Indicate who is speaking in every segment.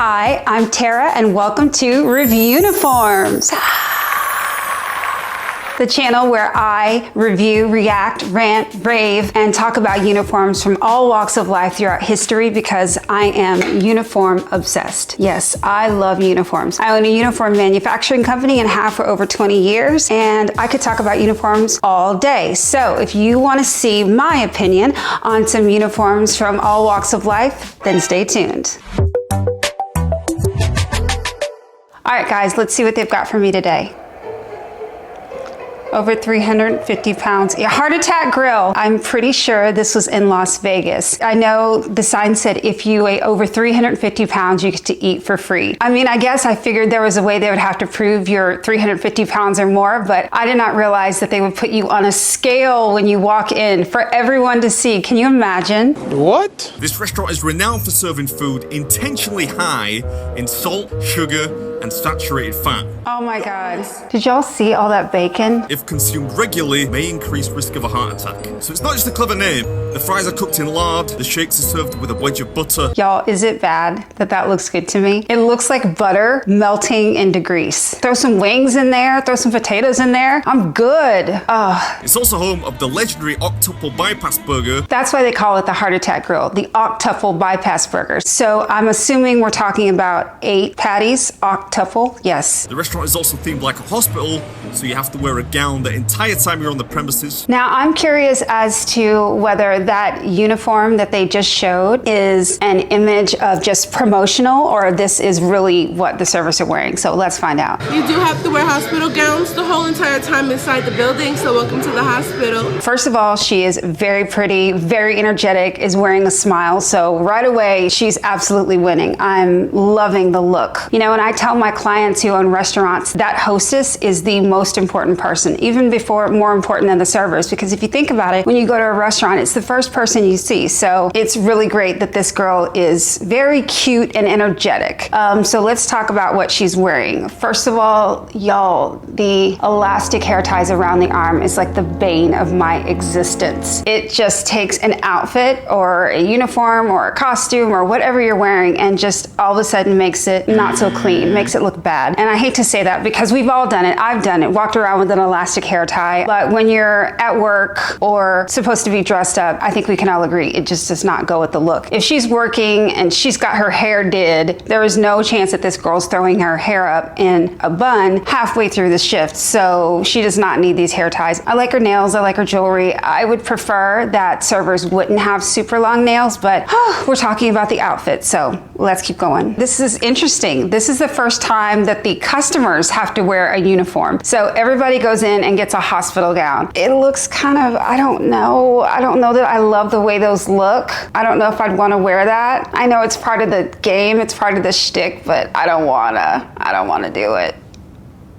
Speaker 1: Hi, I'm Tara and welcome to Review Uniforms, the channel where I review, react, rant, rave, and talk about uniforms from all walks of life throughout history because I am uniform obsessed. Yes, I love uniforms. I own a uniform manufacturing company and have for over 20 years, and I could talk about uniforms all day. So if you want to see my opinion on some uniforms from all walks of life, then stay tuned. All right, guys, let's see what they've got for me today. Over 350 pounds. Yeah, heart attack grill. I'm pretty sure this was in Las Vegas. I know the sign said if you weigh over 350 pounds, you get to eat for free. I mean, I guess I figured there was a way they would have to prove you're 350 pounds or more, but I did not realize that they would put you on a scale when you walk in for everyone to see. Can you imagine?
Speaker 2: What?
Speaker 3: This restaurant is renowned for serving food intentionally high in salt, sugar, and saturated fat.
Speaker 1: Oh my God. Did y'all see all that bacon?
Speaker 3: If consumed regularly, may increase risk of a heart attack. So it's not just a clever name. The fries are cooked in lard, the shakes are served with a wedge of butter.
Speaker 1: Y'all, is it bad that that looks good to me? It looks like butter melting into grease. Throw some wings in there, throw some potatoes in there. I'm good.
Speaker 3: It's also home of the legendary octuple bypass burger.
Speaker 1: That's why they call it the heart attack grill, the octuple bypass burger. So I'm assuming we're talking about 8 patties, octuple, yes.
Speaker 3: The restaurant is also themed like a hospital, so you have to wear a gown the entire time you're on the premises.
Speaker 1: Now I'm curious as to whether that uniform that they just showed is an image of just promotional or this is really what the servers are wearing. So let's find out.
Speaker 4: You do have to wear hospital gowns the whole entire time inside the building, so welcome to the hospital.
Speaker 1: First of all, she is very pretty, very energetic, is wearing a smile. So right away, she's absolutely winning. I'm loving the look. You know, when I tell my clients who own restaurants that hostess is the most important person, even before more important than the servers, because if you think about it, when you go to a restaurant, it's the first person you see. So it's really great that this girl is very cute and energetic. So let's talk about what she's wearing. First of all, y'all, the elastic hair ties around the arm is like the bane of my existence. It just takes an outfit or a uniform or a costume or whatever you're wearing and just all of a sudden makes it not so clean, makes it look bad. And I hate to say that because we've all done it. I've done it, walked around with an elastic hair tie. But when you're at work or supposed to be dressed up, I think we can all agree it just does not go with the look. If she's working and she's got her hair did, there is no chance that this girl's throwing her hair up in a bun halfway through the shift. So she does not need these hair ties. I like her nails, I like her jewelry. I would prefer that servers wouldn't have super long nails, but we're talking about the outfit, so let's keep going. This is interesting. This is the first time that the customers have to wear a uniform. So everybody goes in and gets a hospital gown. It looks kind of, I don't know that I love the way those look. I don't know if I'd want to wear that. I know it's part of the game, it's part of the shtick, but I don't wanna do it.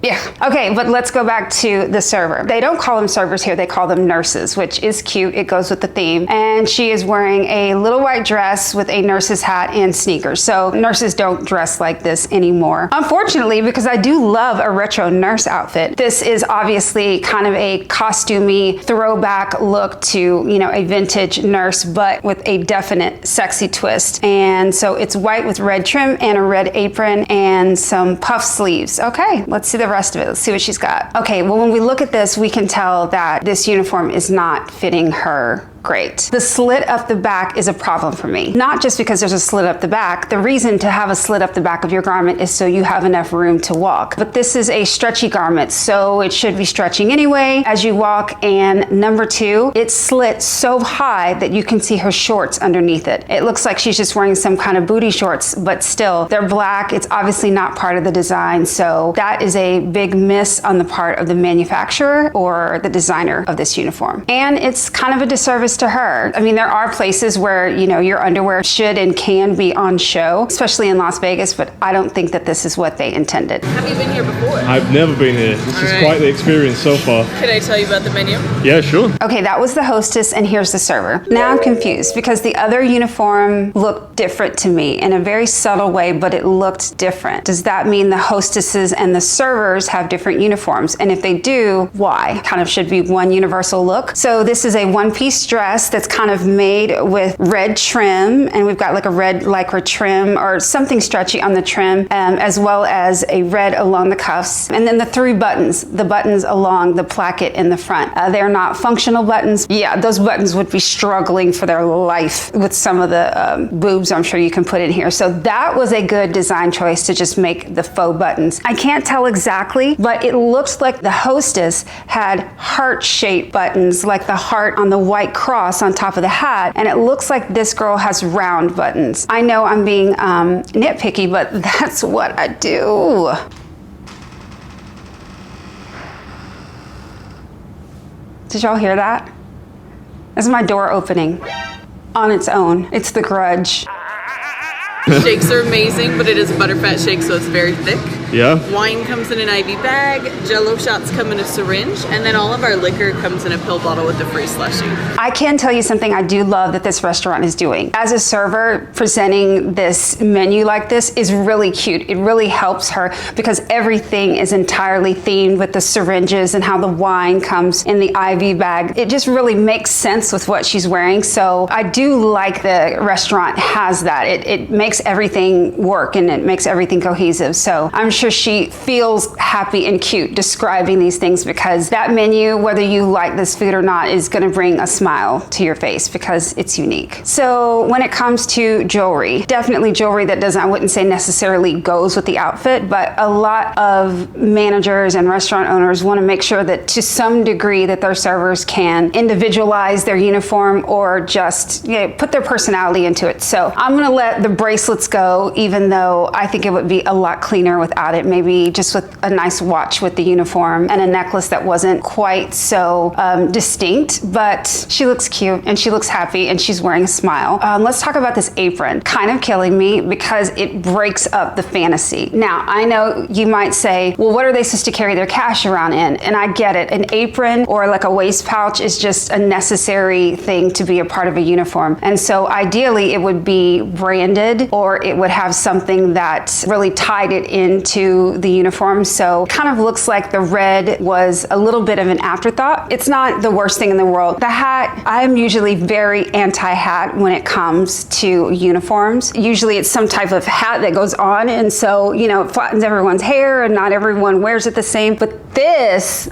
Speaker 1: Yeah, okay, but let's go back to the server. They don't call them servers here, they call them nurses, which is cute, it goes with the theme. And she is wearing a little white dress with a nurse's hat and sneakers. So nurses don't dress like this anymore. Unfortunately, because I do love a retro nurse outfit, this is obviously kind of a costumey throwback look to, you know, a vintage nurse, but with a definite sexy twist. And so it's white with red trim and a red apron and some puff sleeves. Okay, let's see the rest of it. Let's see what she's got. Okay, well, when we look at this, we can tell that this uniform is not fitting her great. The slit up the back is a problem for me. Not just because there's a slit up the back. The reason to have a slit up the back of your garment is so you have enough room to walk. But this is a stretchy garment, so it should be stretching anyway as you walk. And number 2, it's slit so high that you can see her shorts underneath it. It looks like she's just wearing some kind of booty shorts, but still, they're black. It's obviously not part of the design. So that is a big miss on the part of the manufacturer or the designer of this uniform. And it's kind of a disservice to her. I mean, there are places where, you know, your underwear should and can be on show, especially in Las Vegas, but I don't think that this is what they intended.
Speaker 4: Have you been here before?
Speaker 2: I've never been here. This is quite the experience so far.
Speaker 4: Can I tell you about the menu?
Speaker 2: Yeah, sure.
Speaker 1: Okay, that was the hostess and here's the server. Now I'm confused because the other uniform looked different to me in a very subtle way, but it looked different. Does that mean the hostesses and the servers have different uniforms? And if they do, why? Kind of should be one universal look. So this is a one-piece dress dress that's kind of made with red trim, and we've got like a red lycra trim or something stretchy on the trim, as well as a red along the cuffs. And then the 3 buttons, the buttons along the placket in the front. They're not functional buttons. Yeah, those buttons would be struggling for their life with some of the boobs I'm sure you can put in here. So that was a good design choice to just make the faux buttons. I can't tell exactly, but it looks like the Hostess had heart-shaped buttons, like the heart on the white cross on top of the hat, and it looks like this girl has round buttons. I know I'm being nitpicky, but that's what I do. Did y'all hear that? That's my door opening on its own. It's the Grudge.
Speaker 5: Shakes are amazing, but it is a butterfat shake, so it's very thick.
Speaker 2: Yeah.
Speaker 5: Wine comes in an IV bag, Jello shots come in a syringe, and then all of our liquor comes in a pill bottle with a free slushie.
Speaker 1: I can tell you something I do love that this restaurant is doing. As a server, presenting this menu like this is really cute. It really helps her because everything is entirely themed with the syringes and how the wine comes in the IV bag. It just really makes sense with what she's wearing. So I do like the restaurant has that. It makes everything work and it makes everything cohesive. So I'm sure she feels happy and cute describing these things because that menu, whether you like this food or not, is going to bring a smile to your face because it's unique. So when it comes to jewelry, definitely jewelry that I wouldn't say necessarily goes with the outfit, but a lot of managers and restaurant owners want to make sure that to some degree that their servers can individualize their uniform or just put their personality into it. So I'm going to let the bracelets go, even though I think it would be a lot cleaner without it. Maybe just with a nice watch with the uniform and a necklace that wasn't quite so distinct, but she looks cute and she looks happy and she's wearing a smile. Let's talk about this apron. Kind of killing me because it breaks up the fantasy. Now, I know you might say, well, what are they supposed to carry their cash around in? And I get it. An apron or like a waist pouch is just a necessary thing to be a part of a uniform. And so ideally it would be branded or it would have something that really tied it into the uniform. So it kind of looks like the red was a little bit of an afterthought. It's not the worst thing in the world. The hat, I'm usually very anti-hat when it comes to uniforms. Usually it's some type of hat that goes on and so, it flattens everyone's hair and not everyone wears it the same. But this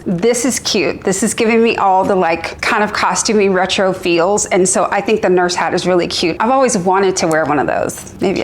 Speaker 1: is cute. This is giving me all the kind of costumey retro feels. And so I think the nurse hat is really cute. I've always wanted to wear one of those. Maybe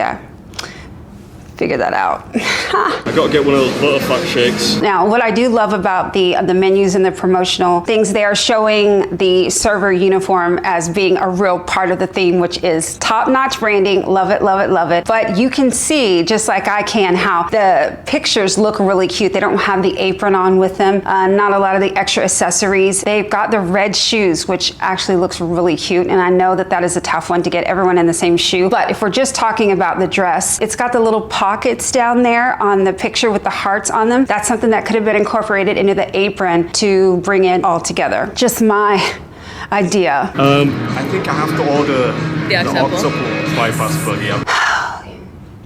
Speaker 1: figure that out.
Speaker 2: I gotta get one of those butterfat shakes.
Speaker 1: Now, what I do love about the menus and the promotional things, they are showing the server uniform as being a real part of the theme, which is top-notch branding. Love it, love it, love it. But you can see, just like I can, how the pictures look really cute. They don't have the apron on with them, not a lot of the extra accessories. They've got the red shoes, which actually looks really cute. And I know that is a tough one to get everyone in the same shoe. But if we're just talking about the dress, it's got the little pockets down there on the picture with the hearts on them. That's something that could have been incorporated into the apron to bring it all together. Just my idea.
Speaker 3: I think I have to order the octuple bypass buggy.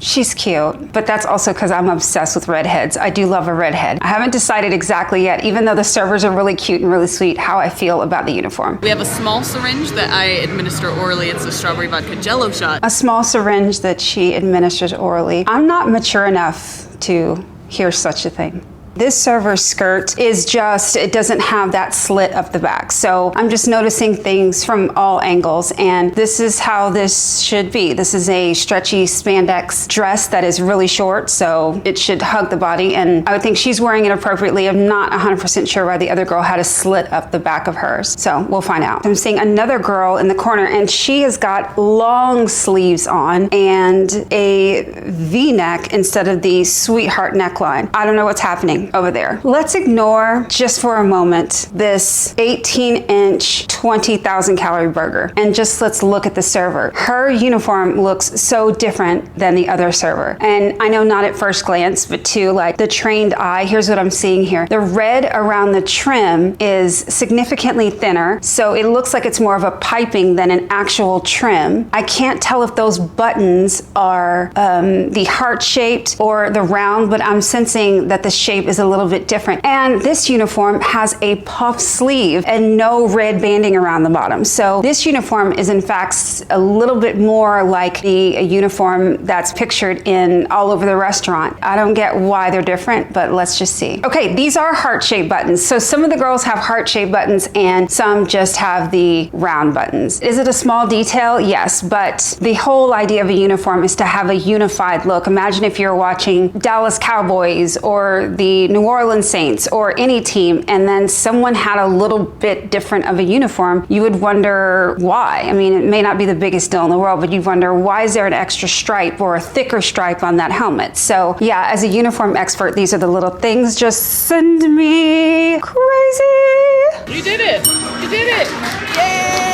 Speaker 1: She's cute, but that's also because I'm obsessed with redheads. I do love a redhead. I haven't decided exactly yet, even though the servers are really cute and really sweet, how I feel about the uniform.
Speaker 5: We have a small syringe that I administer orally. It's a strawberry vodka Jello shot.
Speaker 1: A small syringe that she administers orally. I'm not mature enough to hear such a thing. This server's skirt is just, it doesn't have that slit up the back. So I'm just noticing things from all angles, and this is how this should be. This is a stretchy spandex dress that is really short, so it should hug the body, and I would think she's wearing it appropriately. I'm not 100% sure why the other girl had a slit up the back of hers, so we'll find out. I'm seeing another girl in the corner, and she has got long sleeves on and a V-neck instead of the sweetheart neckline. I don't know what's happening over there. Let's ignore just for a moment this 18-inch 20,000 calorie burger and just let's look at the server. Her uniform looks so different than the other server, and I know not at first glance, but to the trained eye, here's what I'm seeing here. The red around the trim is significantly thinner, so it looks like it's more of a piping than an actual trim. I can't tell if those buttons are the heart shaped or the round, but I'm sensing that the shape is a little bit different. And this uniform has a puff sleeve and no red banding around the bottom. So this uniform is in fact a little bit more like the uniform that's pictured in all over the restaurant. I don't get why they're different, but let's just see. Okay, these are heart-shaped buttons. So some of the girls have heart-shaped buttons and some just have the round buttons. Is it a small detail? Yes, but the whole idea of a uniform is to have a unified look. Imagine if you're watching Dallas Cowboys or the New Orleans Saints or any team, and then someone had a little bit different of a uniform, you would wonder why. I mean, it may not be the biggest deal in the world, but you'd wonder, why is there an extra stripe or a thicker stripe on that helmet? So yeah, as a uniform expert, these are the little things just send me crazy.
Speaker 5: You did it! You did it! Yay!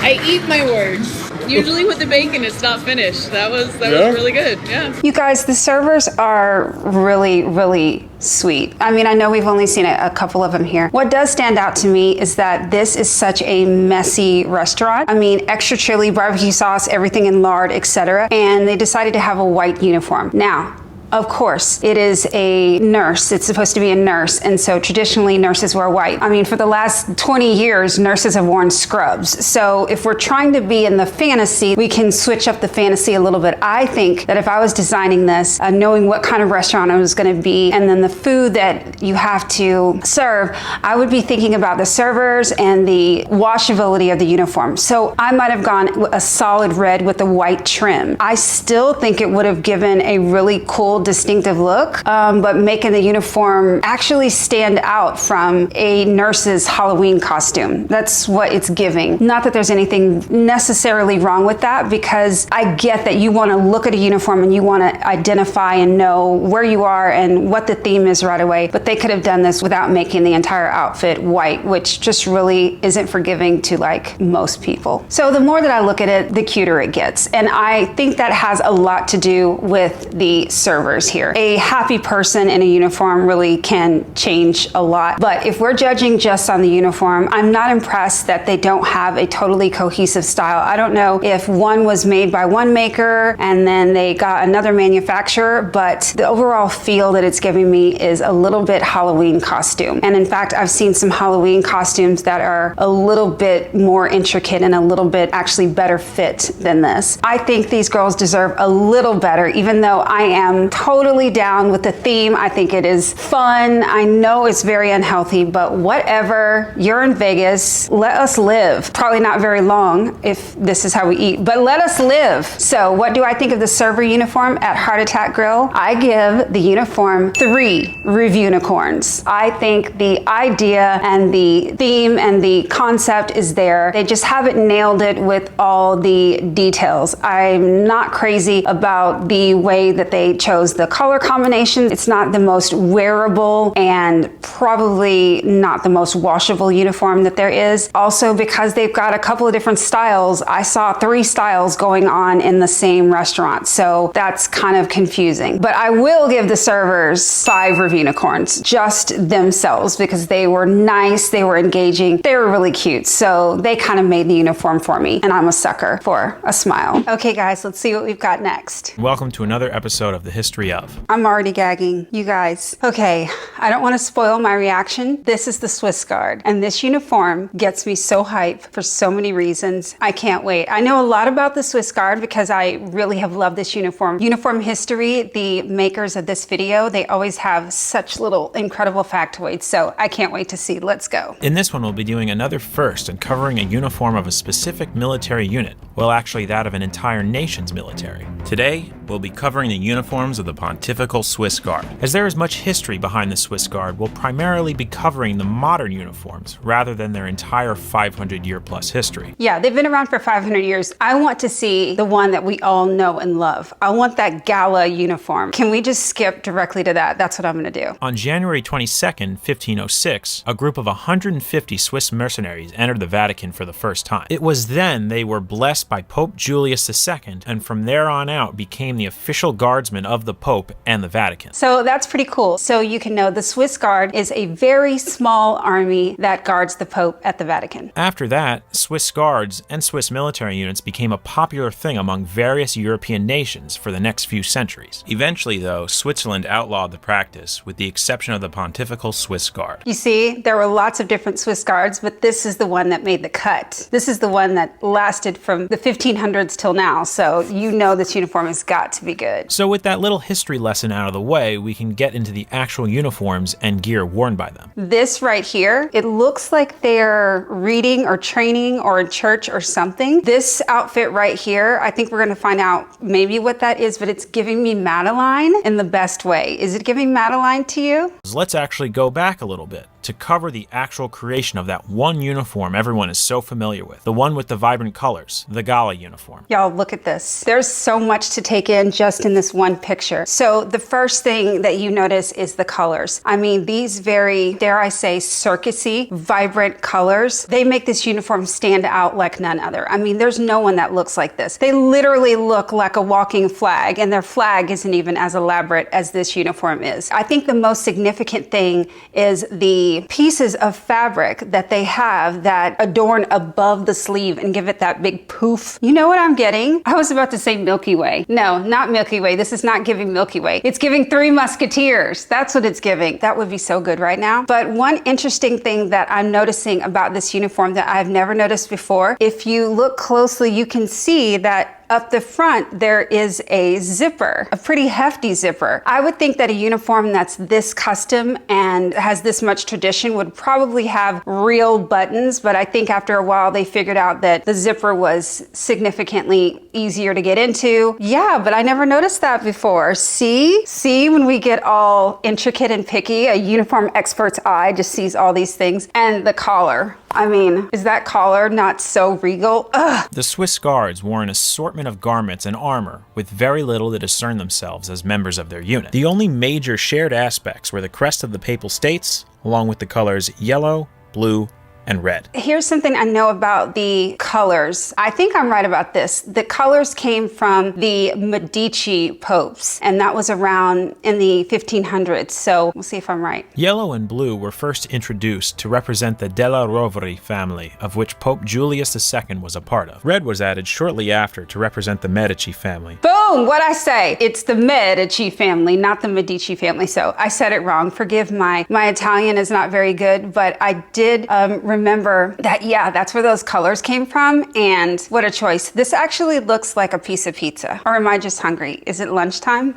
Speaker 5: I eat my words. Usually with the bacon, it's not finished. That was really good. Yeah.
Speaker 1: You guys, the servers are really, really sweet. I mean, I know we've only seen a couple of them here. What does stand out to me is that this is such a messy restaurant. I mean, extra chili, barbecue sauce, everything in lard, etc. And they decided to have a white uniform. Now, of course, it is a nurse. It's supposed to be a nurse, and so traditionally nurses wear white. I mean, for the last 20 years, nurses have worn scrubs. So if we're trying to be in the fantasy, we can switch up the fantasy a little bit. I think that if I was designing this, knowing what kind of restaurant it was going to be, and then the food that you have to serve, I would be thinking about the servers and the washability of the uniform. So I might have gone a solid red with the white trim. I still think it would have given a really cool, distinctive look, but making the uniform actually stand out from a nurse's Halloween costume. That's what it's giving. Not that there's anything necessarily wrong with that, because I get that you want to look at a uniform and you want to identify and know where you are and what the theme is right away, but they could have done this without making the entire outfit white, which just really isn't forgiving to like most people. So the more that I look at it, the cuter it gets. And I think that has a lot to do with the server here. A happy person in a uniform really can change a lot. But if we're judging just on the uniform, I'm not impressed that they don't have a totally cohesive style. I don't know if one was made by one maker and then they got another manufacturer, but the overall feel that it's giving me is a little bit Halloween costume. And in fact, I've seen some Halloween costumes that are a little bit more intricate and a little bit actually better fit than this. I think these girls deserve a little better, even though I am totally down with the theme. I think it is fun. I know it's very unhealthy, but whatever. You're in Vegas. Let us live. Probably not very long if this is how we eat, but let us live. So what do I think of the server uniform at Heart Attack Grill? I give the uniform 3 Revunicorns. I think the idea and the theme and the concept is there. They just haven't nailed it with all the details. I'm not crazy about the way that they chose the color combination. It's not the most wearable and probably not the most washable uniform that there is. Also, because they've got a couple of different styles, I saw 3 styles going on in the same restaurant. So that's kind of confusing. But I will give the servers 5 Revunicorns, just themselves, because they were nice, they were engaging, they were really cute. So they kind of made the uniform for me, and I'm a sucker for a smile. Okay guys, let's see what we've got next.
Speaker 6: Welcome to another episode of The History of.
Speaker 1: I'm already gagging, you guys. Okay, I don't want to spoil my reaction. This is the Swiss Guard, and this uniform gets me so hyped for so many reasons. I can't wait. I know a lot about the Swiss Guard because I really have loved this uniform. Uniform history, the makers of this video, they always have such little incredible factoids, so I can't wait to see. Let's go.
Speaker 6: In this one, we'll be doing another first and covering a uniform of a specific military unit. Well, actually that of an entire nation's military. Today, we'll be covering the uniforms of the Pontifical Swiss Guard. As there is much history behind the Swiss Guard, we'll primarily be covering the modern uniforms rather than their entire 500-year-plus history.
Speaker 1: Yeah, they've been around for 500 years. I want to see the one that we all know and love. I want that gala uniform. Can we just skip directly to that? That's what I'm going to do.
Speaker 6: On January 22nd, 1506, a group of 150 Swiss mercenaries entered the Vatican for the first time. It was then they were blessed by Pope Julius II, and from there on out became the official guardsmen of the the Pope and the Vatican.
Speaker 1: So that's pretty cool. So you can know the Swiss Guard is a very small army that guards the Pope at the Vatican.
Speaker 6: After that, Swiss Guards and Swiss military units became a popular thing among various European nations for the next few centuries. Eventually, though, Switzerland outlawed the practice, with the exception of the Pontifical Swiss Guard.
Speaker 1: You see, there were lots of different Swiss Guards, but this is the one that made the cut. This is the one that lasted from the 1500s till now, so you know this uniform has got to be good.
Speaker 6: So with that little history lesson out of the way, we can get into the actual uniforms and gear worn by them.
Speaker 1: This right here, it looks like they're reading or training or in church or something. This outfit right here, I think we're gonna find out maybe what that is, but it's giving me Madeline in the best way. Is it giving Madeline to you?
Speaker 6: Let's actually go back a little bit to cover the actual creation of that one uniform everyone is so familiar with, the one with the vibrant colors, the gala uniform.
Speaker 1: Y'all, look at this. There's so much to take in just in this one picture. So the first thing that you notice is the colors. I mean, these very, dare I say, circusy, vibrant colors, they make this uniform stand out like none other. I mean, there's no one that looks like this. They literally look like a walking flag, and their flag isn't even as elaborate as this uniform is. I think the most significant thing is the pieces of fabric that they have that adorn above the sleeve and give it that big poof. You know what I'm getting? I was about to say Milky Way. No, not Milky Way. This is not giving Milky Way. It's giving Three Musketeers. That's what it's giving. That would be so good right now. But one interesting thing that I'm noticing about this uniform that I've never noticed before, if you look closely, you can see that up the front, there is a zipper, a pretty hefty zipper. I would think that a uniform that's this custom and has this much tradition would probably have real buttons, but I think after a while they figured out that the zipper was significantly easier to get into. Yeah, but I never noticed that before. See, when we get all intricate and picky, a uniform expert's eye just sees all these things. And the collar. I mean, is that collar not so regal? Ugh.
Speaker 6: The Swiss Guards wore an assortment of garments and armor with very little to discern themselves as members of their unit. The only major shared aspects were the crest of the Papal States, along with the colors yellow, blue, and red.
Speaker 1: Here's something I know about the colors. I think I'm right about this. The colors came from the Medici popes, and that was around in the 1500s, so we'll see if I'm right.
Speaker 6: Yellow and blue were first introduced to represent the Della Rovere family, of which Pope Julius II was a part of. Red was added shortly after to represent the Medici family.
Speaker 1: Boom! What'd I say? It's the Medici family, not the Medici family, so I said it wrong. Forgive my Italian is not very good, but I did remember that, yeah, that's where those colors came from, and what a choice. This actually looks like a piece of pizza. Or am I just hungry? Is it lunchtime?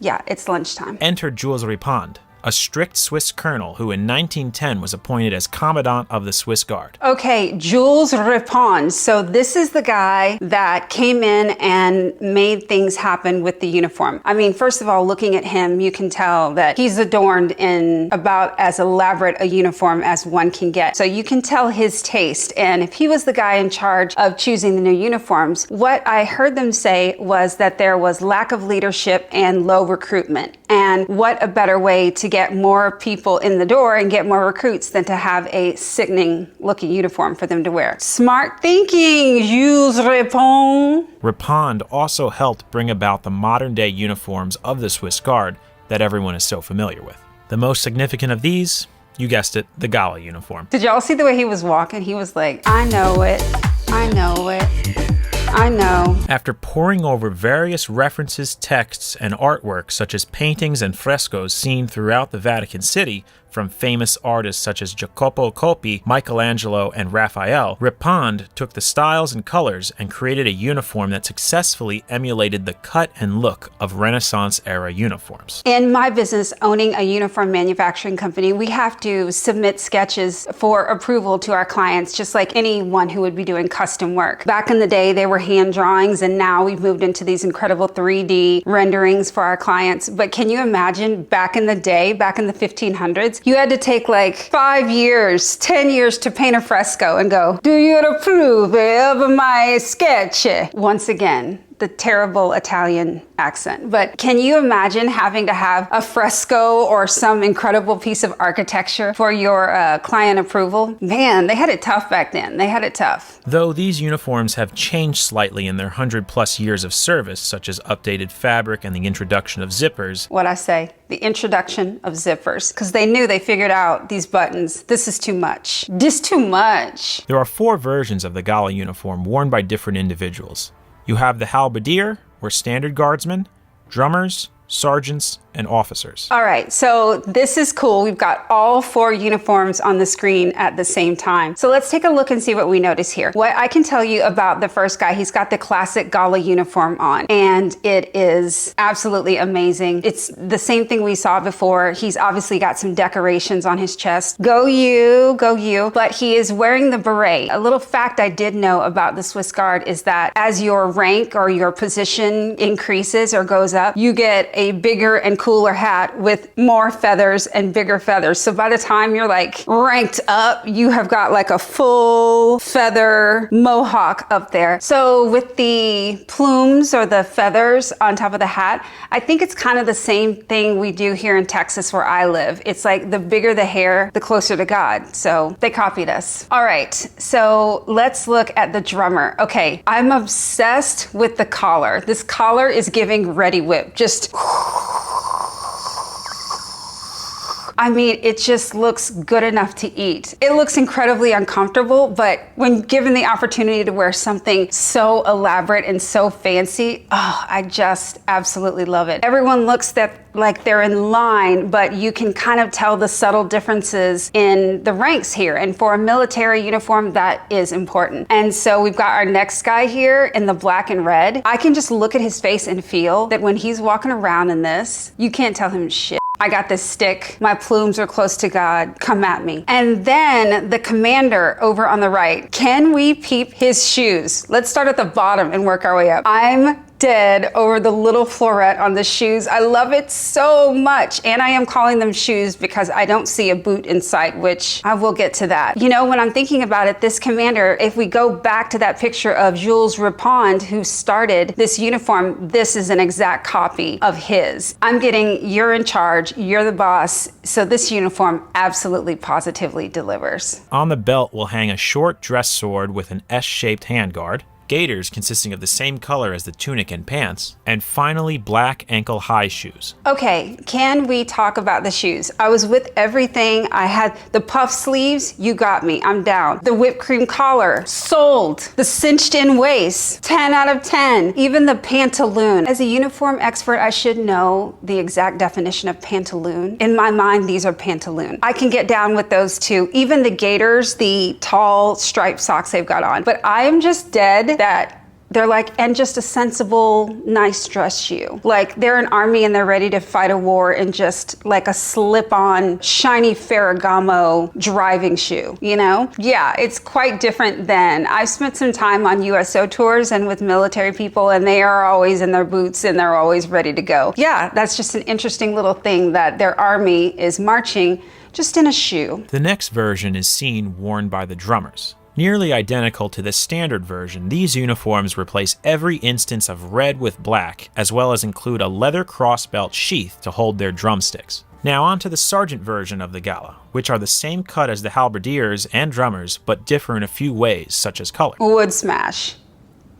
Speaker 1: Yeah, it's lunchtime.
Speaker 6: Enter Jules Ripond, a strict Swiss colonel who in 1910 was appointed as commandant of the Swiss Guard.
Speaker 1: Okay, Jules Ripond. So this is the guy that came in and made things happen with the uniform. I mean, first of all, looking at him, you can tell that he's adorned in about as elaborate a uniform as one can get. So you can tell his taste. And if he was the guy in charge of choosing the new uniforms, what I heard them say was that there was lack of leadership and low recruitment. And what a better way to get more people in the door and get more recruits than to have a sickening looking uniform for them to wear. Smart thinking, Jules Ripond.
Speaker 6: Ripond also helped bring about the modern day uniforms of the Swiss Guard that everyone is so familiar with. The most significant of these, you guessed it, the gala uniform.
Speaker 1: Did y'all see the way he was walking? He was like, I know it, I know it. I know.
Speaker 6: After poring over various references, texts, and artwork such as paintings and frescoes seen throughout the Vatican City from famous artists such as Jacopo Coppi, Michelangelo, and Raphael, Ripond took the styles and colors and created a uniform that successfully emulated the cut and look of Renaissance-era uniforms.
Speaker 1: In my business, owning a uniform manufacturing company, we have to submit sketches for approval to our clients, just like anyone who would be doing custom work. Back in the day, they were hand drawings, and now we've moved into these incredible 3D renderings for our clients. But can you imagine back in the day, back in the 1500s, you had to take like 5 years, 10 years to paint a fresco and go, do you approve of my sketch? Once again, the terrible Italian accent. But can you imagine having to have a fresco or some incredible piece of architecture for your client approval? Man, they had it tough back then. They had it tough.
Speaker 6: Though these uniforms have changed slightly in their 100+ years of service, such as updated fabric and the introduction of zippers.
Speaker 1: What I say, the introduction of zippers, because they figured out these buttons. This is too much. This too much.
Speaker 6: There are 4 versions of the gala uniform worn by different individuals. You have the halberdier, or standard guardsmen, drummers, sergeants, and officers.
Speaker 1: All right, so this is cool. We've got all 4 uniforms on the screen at the same time. So let's take a look and see what we notice here. What I can tell you about the first guy, he's got the classic gala uniform on, and it is absolutely amazing. It's the same thing we saw before. He's obviously got some decorations on his chest. Go you, but he is wearing the beret. A little fact I did know about the Swiss Guard is that as your rank or your position increases or goes up, you get a bigger and cooler hat with more feathers and bigger feathers. So by the time you're like ranked up, you have got like a full feather mohawk up there. So with the plumes or the feathers on top of the hat, I think it's kind of the same thing we do here in Texas where I live. It's like the bigger the hair, the closer to God. So they copied us. All right, so let's look at the drummer. Okay, I'm obsessed with the collar. This collar is giving Ready Whip. Just I mean, it just looks good enough to eat. It looks incredibly uncomfortable, but when given the opportunity to wear something so elaborate and so fancy, oh, I just absolutely love it. Everyone looks like they're in line, but you can kind of tell the subtle differences in the ranks here. And for a military uniform, that is important. And so we've got our next guy here in the black and red. I can just look at his face and feel that when he's walking around in this, you can't tell him shit. I got this stick. My plumes are close to God. Come at me. And then the commander over on the right. Can we peep his shoes? Let's start at the bottom and work our way up. I'm dead over the little floret on the shoes. I love it so much. And I am calling them shoes because I don't see a boot in sight, which I will get to that. You know, when I'm thinking about it, this commander, if we go back to that picture of Jules Ripond, who started this uniform, this is an exact copy of his. I'm getting, you're in charge, you're the boss. So this uniform absolutely positively delivers.
Speaker 6: On the belt will hang a short dress sword with an S-shaped handguard, gaiters consisting of the same color as the tunic and pants, and finally black ankle-high shoes.
Speaker 1: Okay, can we talk about the shoes? I was with everything. I had the puff sleeves, you got me, I'm down. The whipped cream collar, sold. The cinched in waist, 10 out of 10. Even the pantaloon. As a uniform expert, I should know the exact definition of pantaloon. In my mind, these are pantaloon. I can get down with those too. Even the gaiters, the tall striped socks they've got on. But I am just dead that they're like, and just a sensible, nice dress shoe. Like they're an army and they're ready to fight a war in just like a slip-on, shiny Ferragamo driving shoe, you know? Yeah, it's quite different than, I've spent some time on USO tours and with military people and they are always in their boots and they're always ready to go. Yeah, that's just an interesting little thing that their army is marching just in a shoe.
Speaker 6: The next version is seen worn by the drummers. Nearly identical to the standard version, these uniforms replace every instance of red with black, as well as include a leather crossbelt sheath to hold their drumsticks. Now on to the sergeant version of the gala, which are the same cut as the halberdiers and drummers, but differ in a few ways, such as color.
Speaker 1: Would smash.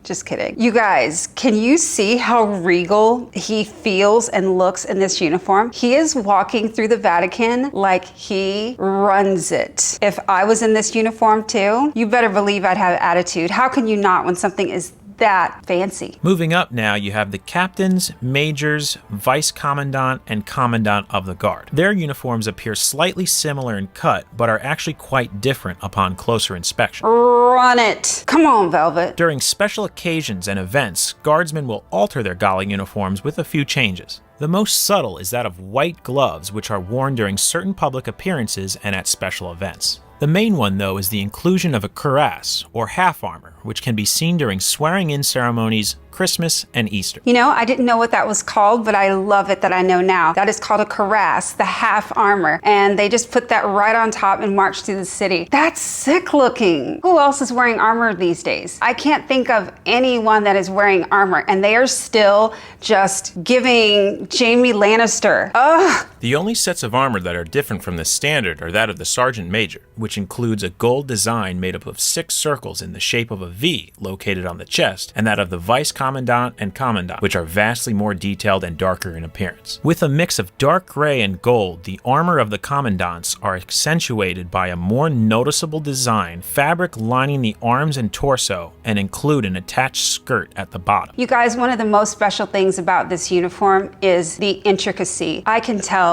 Speaker 1: Just kidding. You guys, can you see how regal he feels and looks in this uniform? He is walking through the Vatican like he runs it. If I was in this uniform too, you better believe I'd have attitude. How can you not when something is that fancy?
Speaker 6: Moving up now, you have the captains, majors, vice commandant, and commandant of the guard. Their uniforms appear slightly similar in cut, but are actually quite different upon closer inspection.
Speaker 1: Run it. Come on, Velvet.
Speaker 6: During special occasions and events, guardsmen will alter their gala uniforms with a few changes. The most subtle is that of white gloves, which are worn during certain public appearances and at special events. The main one, though, is the inclusion of a cuirass, or half armor, which can be seen during swearing-in ceremonies, Christmas, and Easter.
Speaker 1: You know, I didn't know what that was called, but I love it that I know now. That is called a cuirass, the half armor. And they just put that right on top and march through the city. That's sick looking. Who else is wearing armor these days? I can't think of anyone that is wearing armor, and they are still just giving Jaime Lannister. Ugh.
Speaker 6: The only sets of armor that are different from the standard are that of the Sergeant Major, which includes a gold design made up of 6 circles in the shape of a V located on the chest, and that of the Vice Commandant and Commandant, which are vastly more detailed and darker in appearance. With a mix of dark gray and gold, the armor of the Commandants are accentuated by a more noticeable design, fabric lining the arms and torso, and include an attached skirt at the bottom.
Speaker 1: You guys, one of the most special things about this uniform is the intricacy. I can tell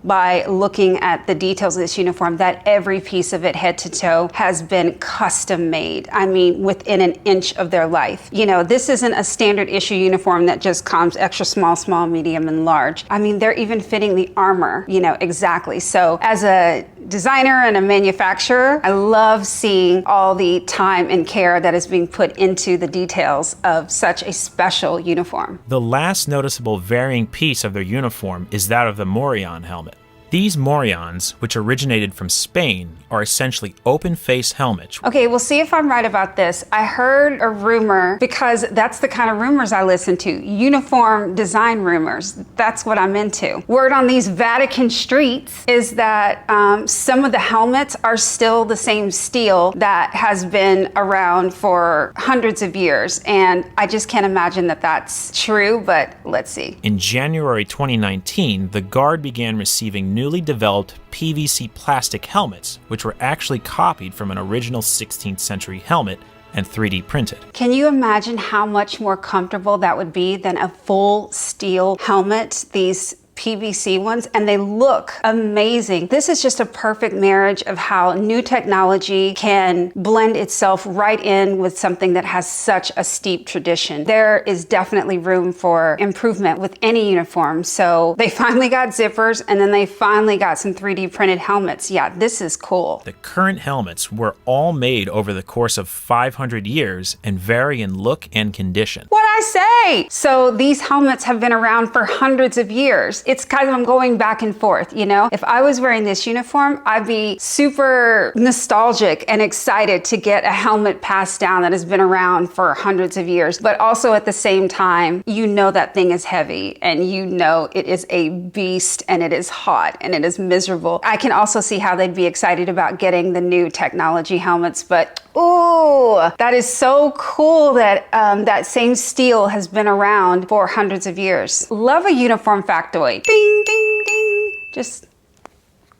Speaker 1: by looking at the details of this uniform that every piece of it, head to toe, has been custom made. I mean, within an inch of their life. You know, this isn't a standard issue uniform that just comes extra small, small, medium, and large. I mean, they're even fitting the armor, you know, exactly. So as a designer and a manufacturer, I love seeing all the time and care that is being put into the details of such a special uniform.
Speaker 6: The last noticeable varying piece of their uniform is that of the Morion helmet. These Morions, which originated from Spain, are essentially open-face helmets.
Speaker 1: Okay, we'll see if I'm right about this. I heard a rumor, because that's the kind of rumors I listen to. Uniform design rumors. That's what I'm into. Word on these Vatican streets is that some of the helmets are still the same steel that has been around for hundreds of years. And I just can't imagine that that's true, but let's see.
Speaker 6: In January 2019, the Guard began receiving newly developed PVC plastic helmets, which were actually copied from an original 16th century helmet and 3D printed.
Speaker 1: Can you imagine how much more comfortable that would be than a full steel helmet? These PVC ones, and they look amazing. This is just a perfect marriage of how new technology can blend itself right in with something that has such a steep tradition. There is definitely room for improvement with any uniform. So they finally got zippers, and then they finally got some 3D printed helmets. Yeah, this is cool.
Speaker 6: The current helmets were all made over the course of 500 years and vary in look and condition.
Speaker 1: What'd I say? So these helmets have been around for hundreds of years. It's kind of, I'm going back and forth, you know? If I was wearing this uniform, I'd be super nostalgic and excited to get a helmet passed down that has been around for hundreds of years. But also at the same time, you know that thing is heavy, and you know it is a beast, and it is hot, and it is miserable. I can also see how they'd be excited about getting the new technology helmets, but ooh, that is so cool that that same steel has been around for hundreds of years. Love a uniform factoid. Ding, ding, ding. Just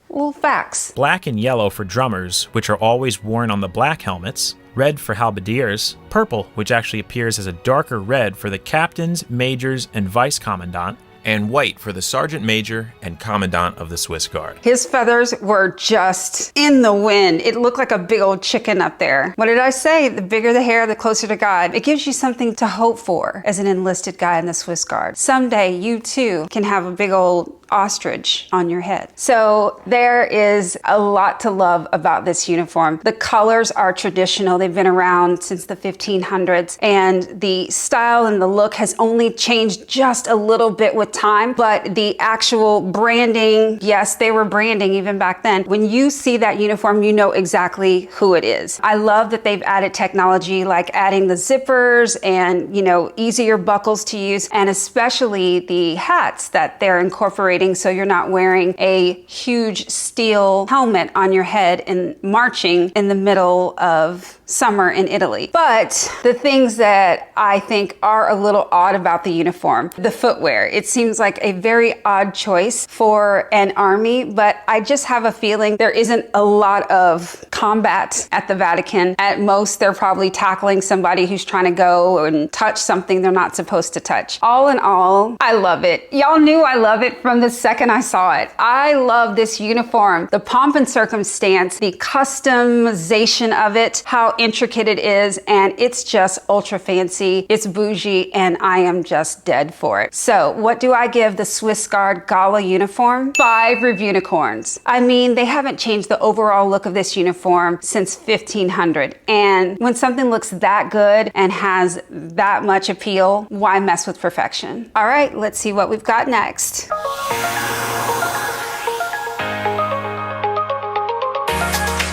Speaker 1: little facts.
Speaker 6: Black and yellow for drummers, which are always worn on the black helmets. Red for halberdiers. Purple, which actually appears as a darker red for the captains, majors, and vice commandant. And white for the Sergeant Major and Commandant of the Swiss Guard.
Speaker 1: His feathers were just in the wind. It looked like a big old chicken up there. What did I say? The bigger the hair, the closer to God. It gives you something to hope for as an enlisted guy in the Swiss Guard. Someday you too can have a big old ostrich on your head. So there is a lot to love about this uniform. The colors are traditional. They've been around since the 1500s, and the style and the look has only changed just a little bit with time, but the actual branding, yes, they were branding even back then. When you see that uniform, you know exactly who it is. I love that they've added technology like adding the zippers and, you know, easier buckles to use, and especially the hats that they're incorporating so you're not wearing a huge steel helmet on your head and marching in the middle of summer in Italy. But the things that I think are a little odd about the uniform, the footwear. It seems like a very odd choice for an army, but I just have a feeling there isn't a lot of combat at the Vatican. At most, they're probably tackling somebody who's trying to go and touch something they're not supposed to touch. All in all, I love it. Y'all knew I love it from the second I saw it. I love this uniform, the pomp and circumstance, the customization of it, how intricate it is, and it's just ultra fancy, it's bougie, and I am just dead for it. So what do I give the Swiss Guard Gala uniform? 5 Revunicorns. I mean, they haven't changed the overall look of this uniform uniform since 1500. And when something looks that good and has that much appeal, why mess with perfection? All right, let's see what we've got next.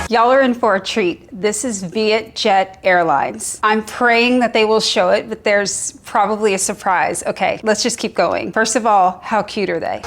Speaker 1: Y'all are in for a treat. This is Vietjet Airlines. I'm praying that they will show it, but there's probably a surprise. Okay, let's just keep going. First of all, how cute are they?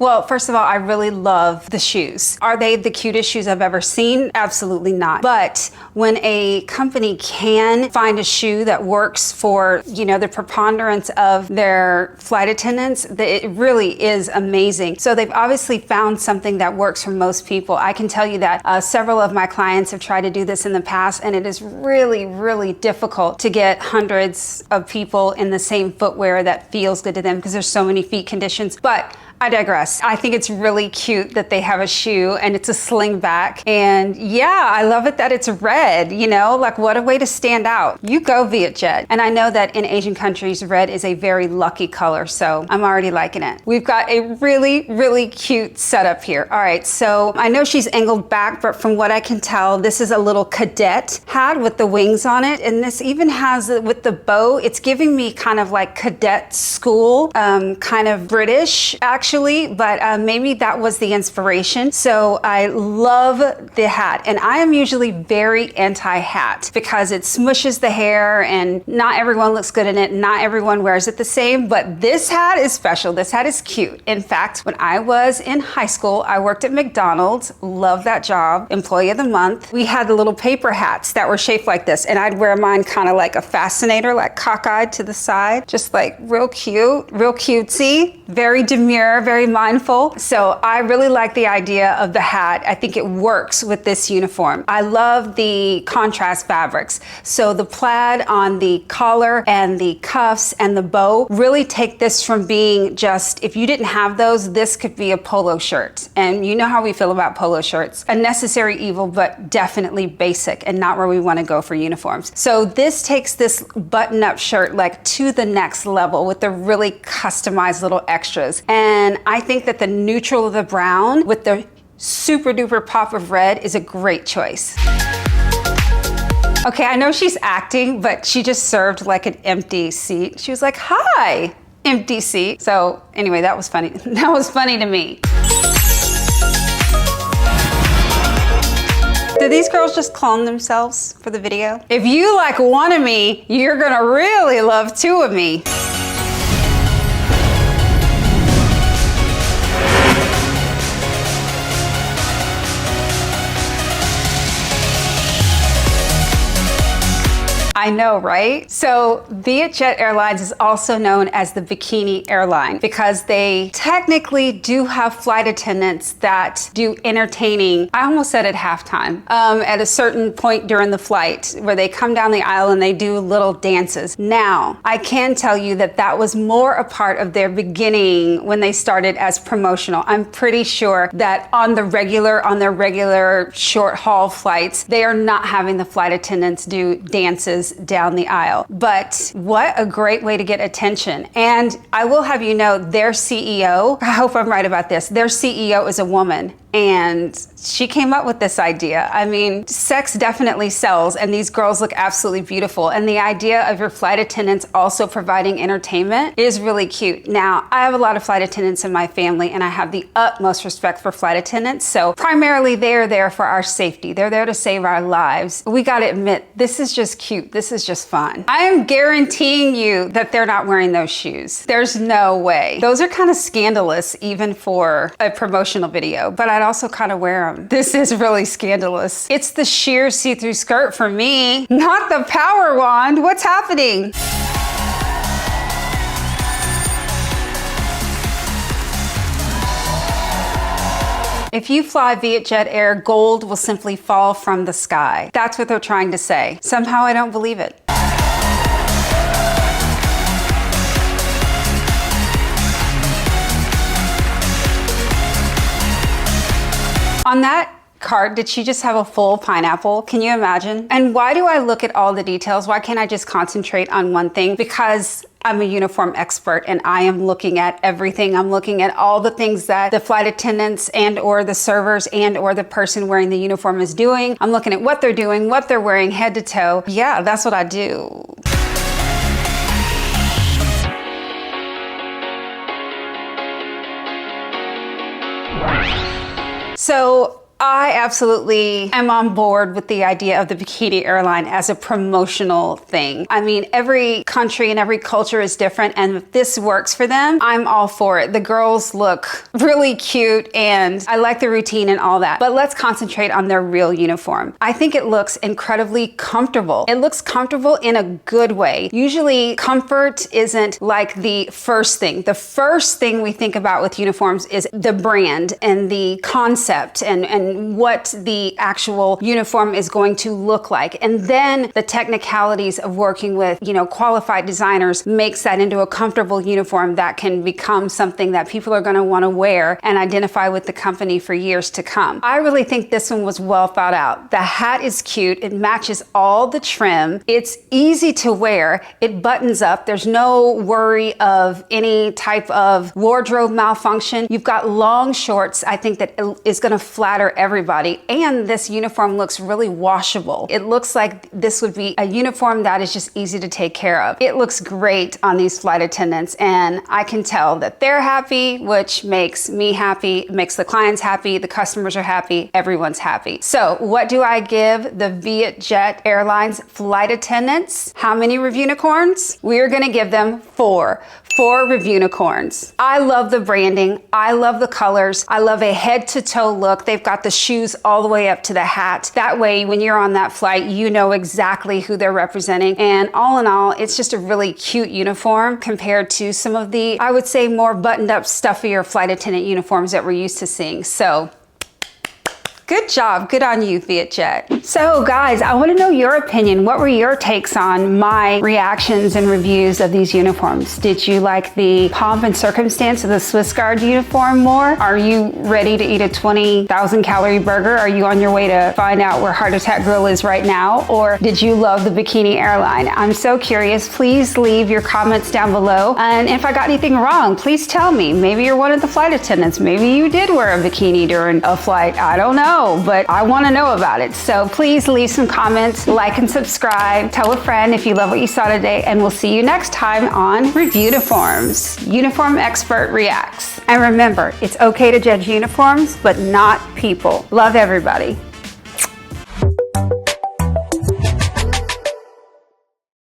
Speaker 1: Well, first of all, I really love the shoes. Are they the cutest shoes I've ever seen? Absolutely not. But when a company can find a shoe that works for, you know, the preponderance of their flight attendants, it really is amazing. So they've obviously found something that works for most people. I can tell you that several of my clients have tried to do this in the past, and it is really, really difficult to get hundreds of people in the same footwear that feels good to them because there's so many feet conditions. But I digress. I think it's really cute that they have a shoe and it's a sling back. And yeah, I love it that it's red, you know, like what a way to stand out. You go Vietjet. And I know that in Asian countries, red is a very lucky color, so I'm already liking it. We've got a really, really cute setup here. All right, so I know she's angled back, but from what I can tell, this is a little cadet hat with the wings on it. And this even has, with the bow, it's giving me kind of like cadet school, kind of British actually, but maybe that was the inspiration. So I love the hat, and I am usually very anti-hat because it smushes the hair and not everyone looks good in it. Not everyone wears it the same, but this hat is special. This hat is cute. In fact, when I was in high school, I worked at McDonald's, loved that job, employee of the month. We had the little paper hats that were shaped like this, and I'd wear mine kind of like a fascinator, like cockeyed to the side, just like real cute, real cutesy, very demure, very mindful. So I really like the idea of the hat. I think it works with this uniform. I love the contrast fabrics. So the plaid on the collar and the cuffs and the bow really take this from being just, if you didn't have those, this could be a polo shirt. And you know how we feel about polo shirts. A necessary evil, but definitely basic and not where we want to go for uniforms. So this takes this button-up shirt like to the next level with the really customized little extras. And I think that the neutral of the brown with the super duper pop of red is a great choice. Okay, I know she's acting, but she just served like an empty seat. She was like, hi, empty seat. So anyway, that was funny. That was funny to me. Did these girls just clone themselves for the video? If you like one of me, you're gonna really love two of me. I know, right? So Vietjet Airlines is also known as the Bikini Airline because they technically do have flight attendants that do entertaining. I almost said at halftime, at a certain point during the flight where they come down the aisle and they do little dances. Now, I can tell you that that was more a part of their beginning when they started as promotional. I'm pretty sure that on their regular short haul flights, they are not having the flight attendants do dances down the aisle. But what a great way to get attention. And I will have you know, their CEO, I hope I'm right about this, their CEO is a woman. And she came up with this idea. I mean, sex definitely sells, and these girls look absolutely beautiful. And the idea of your flight attendants also providing entertainment is really cute. Now, I have a lot of flight attendants in my family, and I have the utmost respect for flight attendants. So primarily, they're there for our safety. They're there to save our lives. We gotta admit, this is just cute. This is just fun. I am guaranteeing you that they're not wearing those shoes. There's no way. Those are kind of scandalous, even for a promotional video, but I'd also kind of wear them. This is really scandalous. It's the sheer see-through skirt for me, not the power wand. What's happening? If you fly Vietjet Air, gold will simply fall from the sky. That's what they're trying to say. Somehow I don't believe it. On that card, did she just have a full pineapple? Can you imagine? And why do I look at all the details? Why can't I just concentrate on one thing? Because I'm a uniform expert and I am looking at everything. I'm looking at all the things that the flight attendants and or the servers and or the person wearing the uniform is doing. I'm looking at what they're doing, what they're wearing head to toe. Yeah, that's what I do. So I absolutely am on board with the idea of the Bikini airline as a promotional thing. I mean, every country and every culture is different, and if this works for them, I'm all for it. The girls look really cute and I like the routine and all that, but let's concentrate on their real uniform. I think it looks incredibly comfortable. It looks comfortable in a good way. Usually comfort isn't like the first thing. The first thing we think about with uniforms is the brand and the concept and what the actual uniform is going to look like. And then the technicalities of working with, qualified designers makes that into a comfortable uniform that can become something that people are going to want to wear and identify with the company for years to come. I really think this one was well thought out. The hat is cute. It matches all the trim. It's easy to wear. It buttons up. There's no worry of any type of wardrobe malfunction. You've got long shorts. I think that is going to flatter everybody, and this uniform looks really washable. It looks like this would be a uniform that is just easy to take care of. It looks great on these flight attendants, and I can tell that they're happy, which makes me happy, makes the clients happy, the customers are happy, everyone's happy. So what do I give the Vietjet Airlines flight attendants? How many Revunicorns? We are going to give them 4 Revunicorns. I love the branding. I love the colors. I love a head to toe look. They've got the shoes all the way up to the hat. That way, when you're on that flight, you know exactly who they're representing. And all in all, it's just a really cute uniform compared to some of the, I would say, more buttoned up, stuffier flight attendant uniforms that we're used to seeing. So good job. Good on you, Vietjet. So guys, I want to know your opinion. What were your takes on my reactions and reviews of these uniforms? Did you like the pomp and circumstance of the Swiss Guard uniform more? Are you ready to eat a 20,000 calorie burger? Are you on your way to find out where Heart Attack Grill is right now? Or did you love the Bikini airline? I'm so curious. Please leave your comments down below. And if I got anything wrong, please tell me. Maybe you're one of the flight attendants. Maybe you did wear a bikini during a flight. I don't know. But I want to know about it. So please leave some comments, like and subscribe, tell a friend if you love what you saw today, and we'll see you next time on Revuniforms. Uniform Expert Reacts. And remember, it's okay to judge uniforms, but not people. Love everybody.